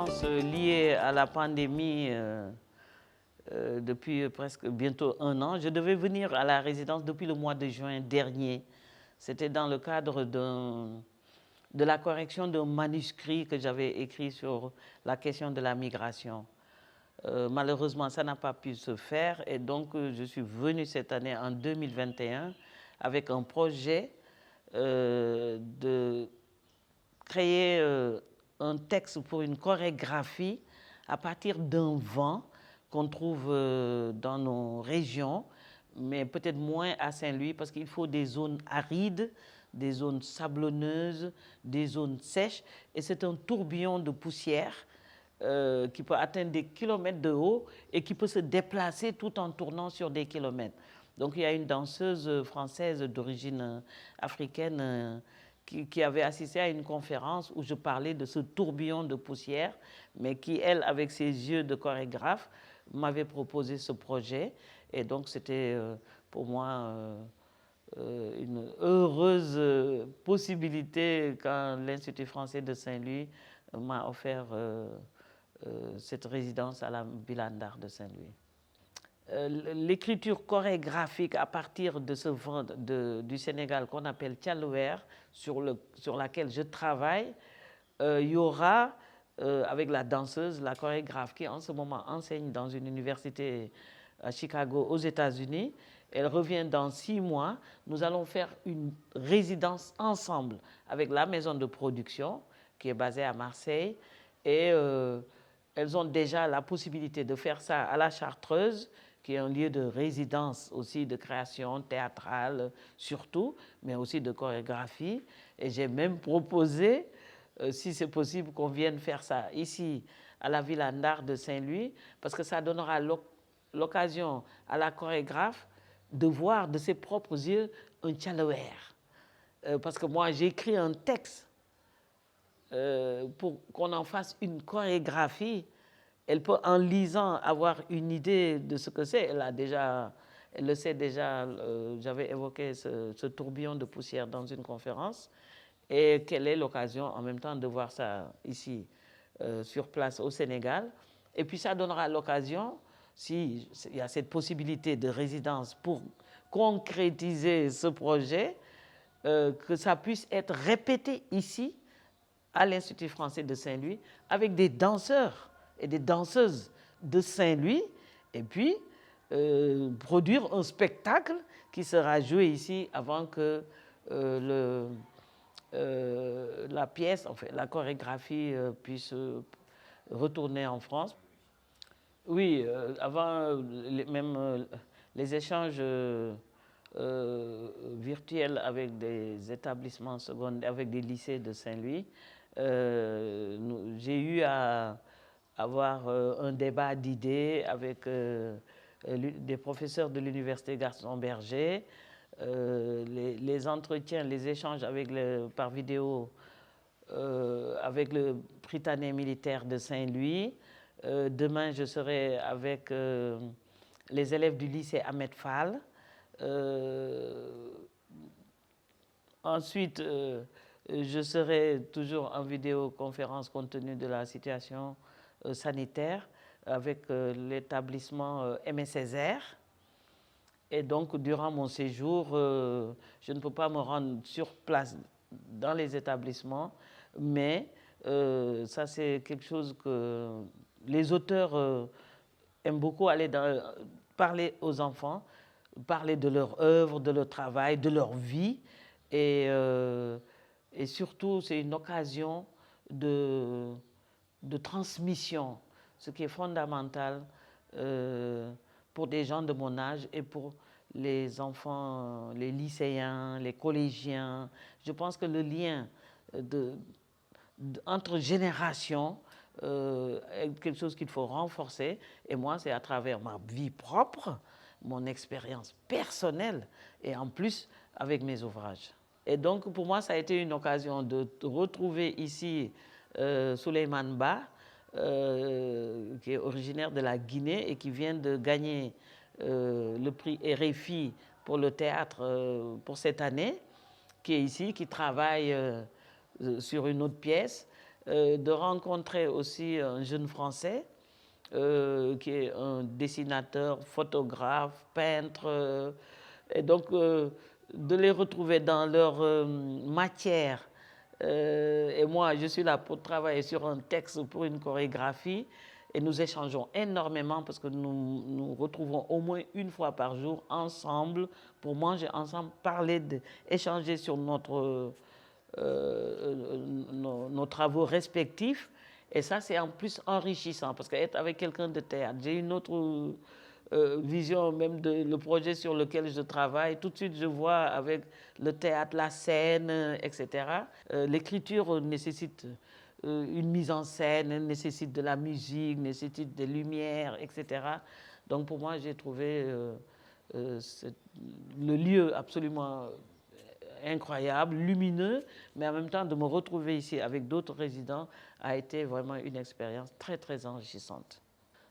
conséquences liées à la pandémie depuis presque bientôt un an. Je devais venir à la résidence depuis le mois de juin dernier. C'était dans le cadre de la correction d'un manuscrit que j'avais écrit sur la question de la migration. Malheureusement, ça n'a pas pu se faire et donc je suis venue cette année en 2021 avec un projet de créer un texte pour une chorégraphie à partir d'un vent qu'on trouve dans nos régions, mais peut-être moins à Saint-Louis parce qu'il faut des zones arides, des zones sablonneuses, des zones sèches et c'est un tourbillon de poussière qui peut atteindre des kilomètres de haut et qui peut se déplacer tout en tournant sur des kilomètres. Donc il y a une danseuse française d'origine africaine qui avait assisté à une conférence où je parlais de ce tourbillon de poussière, mais qui, elle, avec ses yeux de chorégraphe, m'avait proposé ce projet. Et donc c'était pour moi une heureuse possibilité quand l'Institut français de Saint-Louis m'a offert cette résidence à la Villa d'Art de Saint-Louis. L'écriture chorégraphique à partir de ce vent du Sénégal qu'on appelle Tchalouer, sur laquelle je travaille, il y aura avec la danseuse, la chorégraphe qui en ce moment enseigne dans une université à Chicago aux États-Unis. Elle revient dans 6 mois. Nous allons faire une résidence ensemble avec la maison de production qui est basée à Marseille et elles ont déjà la possibilité de faire ça à la Chartreuse, qui est un lieu de résidence aussi de création théâtrale surtout, mais aussi de chorégraphie. Et j'ai même proposé, si c'est possible, qu'on vienne faire ça ici à la Villa d'Art de Saint-Louis, parce que ça donnera l'occasion à la chorégraphe de voir de ses propres yeux un Tchalouer. Parce que moi, j'ai écrit un texte pour qu'on en fasse une chorégraphie. Elle peut, en lisant, avoir une idée de ce que c'est. Elle le sait déjà, j'avais évoqué ce tourbillon de poussière dans une conférence, et quelle est l'occasion en même temps de voir ça ici, sur place au Sénégal. Et puis ça donnera l'occasion, s'il y a cette possibilité de résidence pour concrétiser ce projet, que ça puisse être répété ici, à l'Institut français de Saint-Louis, avec des danseurs et des danseuses de Saint-Louis, et puis produire un spectacle qui sera joué ici avant que la pièce, enfin la chorégraphie puisse retourner en France. Oui, avant même les échanges virtuels avec des établissements secondaires, avec des lycées de Saint-Louis, j'ai eu à avoir un débat d'idées avec des professeurs de l'université Gaston Berger, les entretiens, les échanges par vidéo avec le Prytanée militaire de Saint-Louis. Demain, je serai avec les élèves du lycée Ahmed Fall. Ensuite, je serai toujours en vidéoconférence compte tenu de la situation sanitaire avec l'établissement Aimé Césaire. Et donc, durant mon séjour, je ne peux pas me rendre sur place dans les établissements, mais ça, c'est quelque chose que les auteurs aiment beaucoup aller parler aux enfants, parler de leur œuvre, de leur travail, de leur vie. Et surtout, c'est une occasion de transmission, ce qui est fondamental pour des gens de mon âge et pour les enfants, les lycéens, les collégiens. Je pense que le lien entre générations est quelque chose qu'il faut renforcer. Et moi, c'est à travers ma vie propre, mon expérience personnelle et en plus avec mes ouvrages. Et donc, pour moi, ça a été une occasion de retrouver ici Souleymane Ba, qui est originaire de la Guinée et qui vient de gagner le prix RFI pour le théâtre pour cette année, qui est ici, qui travaille sur une autre pièce. de rencontrer aussi un jeune Français qui est un dessinateur, photographe, peintre, et donc de les retrouver dans leur matière. Et moi, je suis là pour travailler sur un texte pour une chorégraphie. Et nous échangeons énormément parce que nous nous retrouvons au moins une fois par jour ensemble pour manger ensemble, parler, échanger sur nos travaux respectifs. Et ça, c'est en plus enrichissant parce qu'être avec quelqu'un de théâtre, j'ai une autre vision même de le projet sur lequel je travaille. Tout de suite, je vois avec le théâtre, la scène, etc. L'écriture nécessite une mise en scène, nécessite de la musique, nécessite des lumières, etc. Donc pour moi, j'ai trouvé le lieu absolument incroyable, lumineux, mais en même temps de me retrouver ici avec d'autres résidents a été vraiment une expérience très, très enrichissante.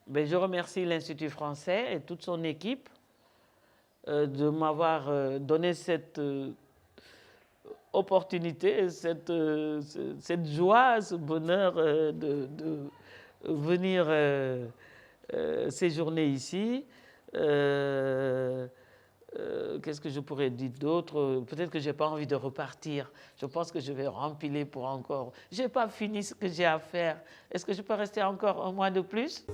Ben, je remercie l'Institut français et toute son équipe de m'avoir donné cette opportunité, cette joie, ce bonheur de venir séjourner ici. Qu'est-ce que je pourrais dire d'autre? Peut-être que je n'ai pas envie de repartir. Je pense que je vais rempiler pour encore. Je n'ai pas fini ce que j'ai à faire. Est-ce que je peux rester encore un mois de plus?